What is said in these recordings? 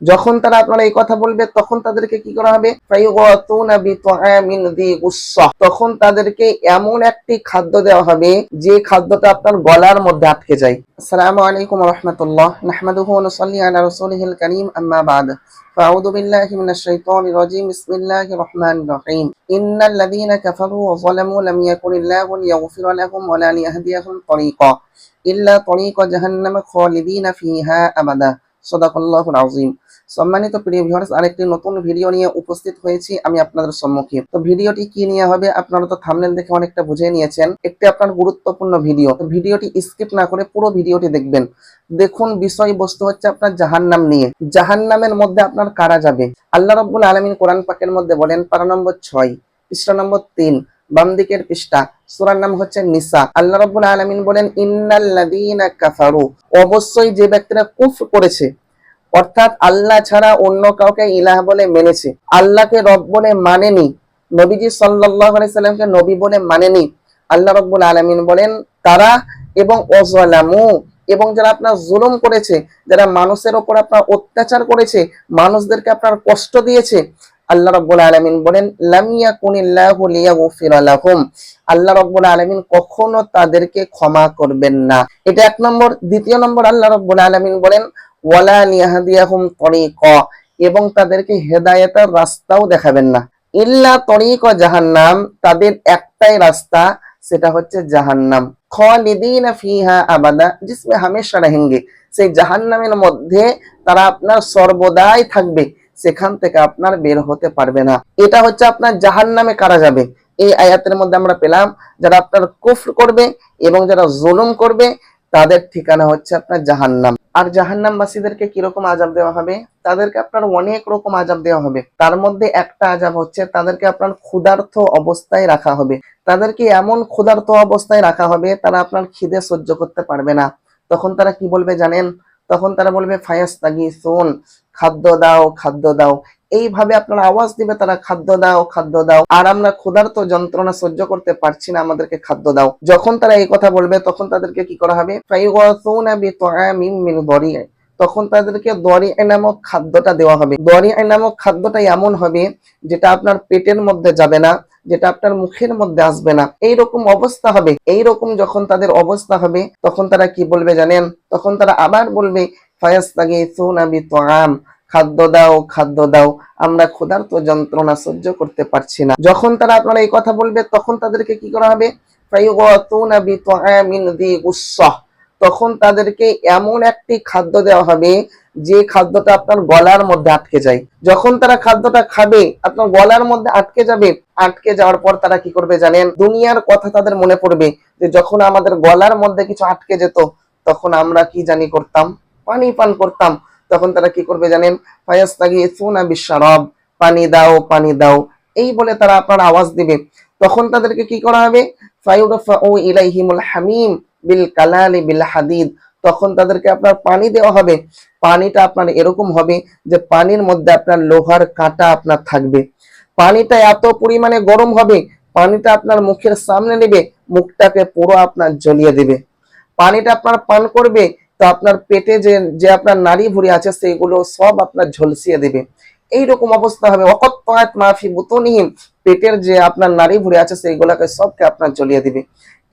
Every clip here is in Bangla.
যখন তারা আপনারা এই কথা বলবে তখন তাদেরকে কি করা হবে, ফায়ুগাতুনা বিতআমিন যী গুসসাহ, তখন তাদেরকে এমন একটি খাদ্য দেওয়া হবে যে খাদ্যটা আপনার গলার মধ্যে আটকে যায়। আসসালামু আলাইকুম ওয়া রাহমাতুল্লাহ, নাহমাদুহু ওয়া নুসাল্লি আলা রাসূলিহিল কারীম, আম্মা বা'দ। ফাআউযু বিল্লাহি মিনাশ শাইতানির রাজীম, বিসমিল্লাহির রহমানির রহিম। ইন্নাল্লাযীনা কাফারু ওয়া যালামু লাম ইয়াকুনিল্লাহু লিয়াগফিরা লাহুম ওয়া লা লিয়াহদিয়াহুম তরীকা ইল্লা তরীকা জাহান্নাম খালিদিনা ফিহা আবাদা। সাদাকাল্লাহুল আযীম। সম্মানিত প্রিয় ভিউয়ার্স, আরেকটি নতুন ভিডিও নিয়ে উপস্থিত হয়েছি আমি আপনাদের সম্মুখে। তো ভিডিওটি কি নিয়ে হবে আপনারা তো থাম্বনেল দেখে অনেকটা বুঝে নিয়েছেন। একটি আপনার গুরুত্বপূর্ণ ভিডিও, তো ভিডিওটি স্কিপ না করে পুরো ভিডিওটি দেখবেন। দেখুন, বিষয়বস্তু হচ্ছে আপনার জাহান্নাম নিয়ে। জাহান্নামের মধ্যে আপনার কারা যাবে? আল্লাহ রাব্বুল আলামিন কোরআন পাকের মধ্যে বলেন, পারা নম্বর 6, পৃষ্ঠা নম্বর 3, বাম দিকের পৃষ্ঠা, সূরার নাম হচ্ছে নিসা। আল্লাহ রাব্বুল আলামিন বলেন, ইন্নাল্লাযীনা কাফারু, অবশ্যই যে ব্যক্তিরা কুফর করেছে, অর্থাৎ আল্লাহ ছাড়া অন্য কাউকে ইলাহ বলে মেনেছে, আল্লাহকে রব বলে মানেনি, নবীজি সাল্লাল্লাহু আলাইহি সাল্লামকে নবী বলে মানেনি, আল্লাহ রাব্বুল আলামিন বলেন তারা, এবং ওয়াজালামু, এবং যারা আপনার জুলুম করেছে, যারা মানুষের উপর আপনার অত্যাচার করেছে, মানুষদেরকে আপনার কষ্ট দিয়েছে, আল্লাহ রাব্বুল আলামিন বলেন লাম ইয়াকুনিল্লাহু লিয়াগফিরা লাহুম, আল্লাহ রাব্বুল আলামিন কখনো তাদেরকে ক্ষমা করবেন না। এটা এক নম্বর। দ্বিতীয় নম্বর, আল্লাহ রাব্বুল আলামিন বলেন ওয়ালা লিয়াহদিয়াহুম তরীকা, এবং তাদেরকে হেদায়েতের রাস্তাও দেখাবেন না। ইল্লা তরীকা জাহান্নাম, তাদের একটাই রাস্তা, সেটা হচ্ছে জাহান্নাম। খালিদিনা ফিহা আবাদা, জিসমে হামেশা रहेंगे, সেই জাহান্নামের মধ্যে তারা আপনার সর্বদাই থাকবে, সেখান থেকে আপনার বের হতে পারবে না। এটা হচ্ছে আপনার জাহান্নামে কারা যাবে। এই আয়াতের মধ্যে আমরা পেলাম যারা আপনার কুফর করবে এবং যারা জুলুম করবে তাদের ঠিকানা হচ্ছে আপনার জাহান্নাম। আর জাহান্নামবাসীদেরকে কিরকম আযাব দেওয়া হবে? তাদেরকে আপনার অনেক রকম আযাব দেওয়া হবে। তার মধ্যে একটা আযাব হচ্ছে তাদেরকে আপনার ক্ষুধার্ত অবস্থায় রাখা হবে। তাদেরকে এমন ক্ষুধার্ত অবস্থায় রাখা হবে তারা আপনার খিদে সহ্য করতে পারবে না। তখন তারা কি বলবে জানেন? তখন তারা বলবে ফায়াস্তাগীসুন, খাদ্য দাও, খাদ্য দাও। এইভাবে আপনার আওয়াজ দিবে তারা, খাদ্য দাও, খাদ্য দাও। আর আমরা ক্ষুধার্ত যন্ত্রণা সহ্য করতে পারছি না, আমাদেরকে খাদ্য দাও। যখন তারা এই কথা বলবে তখন তাদেরকে কি করা হবে? ফায়ুগাসুনা বিতআমিন মিন দরি', তখন তাদেরকে দরি' নামক খাদ্যটা দেওয়া হবে। দরি' নামক খাদ্যটা এমন হবে যেটা আপনার পেটের মধ্যে যাবে না, যেটা আপনার মুখের মধ্যে আসবে না, এইরকম অবস্থা হবে। এইরকম যখন তাদের অবস্থা হবে তখন তারা কি বলবে জানেন? তখন তারা আবার বলবে ফায়াস্তাগীসুনা বিতআম, খাদ্য দাও, খাদ্য দাও, আমরা ক্ষুধার্ত যন্ত্রণা সহ্য করতে পারছি না। যখন তারা আপনারা এই কথা বলবে তখন তাদেরকে কি করা হবে? ফায়ুগাতুনা বিতআমিন যী গুসসাহ, তখন তাদেরকে এমন একটি খাদ্য দেওয়া হবে যে খাদ্যটা আপনার গলার মধ্যে আটকে যায়। যখন তারা খাদ্যটা খাবে আপনার গলার মধ্যে আটকে যাবে। আটকে যাওয়ার পর তারা কি করবে জানেন? দুনিয়ার কথা তাদের মনে পড়বে যে যখন আমাদের গলার মধ্যে কিছু আটকে যেত তখন আমরা কি জানি করতাম? পানি পান করতাম। তখন তারা কি করবে জানেন? ফায়াস্তাগীসুনা বিশরাব, পানি দাও, পানি দাও, এই বলে তারা আপনার আওয়াজ দিবে। তখন তাদেরকে কি করা হবে? ফায়ুরফাউ ইলাইহিমুল হামিম বিল কালালি বিল হাদিদ, তখন তাদেরকে আপনার পানি দেওয়া হবে। পানিটা আপনার এরকম হবে যে পানির মধ্যে আপনার লোহার কাঁটা আপনার থাকবে। পানিটা এত পরিমাণে গরম হবে, পানিটা আপনার মুখের সামনে নেবে, মুখটাকে পুরো আপনার জ্বলিয়ে দেবে। পানিটা আপনার পান করবে তো আপনার পেটে যে যে আপনার নাড়ি ভুঁড়ি আছে সেইগুলো সব আপনার ঝলসিয়ে দেবে। এইরকম অবস্থা হবে। ওয়াকাত্তাআত মা ফি বুতুনিহিম, পেটের যে আপনার নাড়ি ভুঁড়ি আছে সেইগুলোকে সবকে আপনার জ্বলিয়ে দিবে।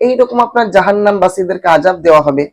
এইরকম আপনার জাহান্নামবাসীদেরকে আযাব দেওয়া হবে।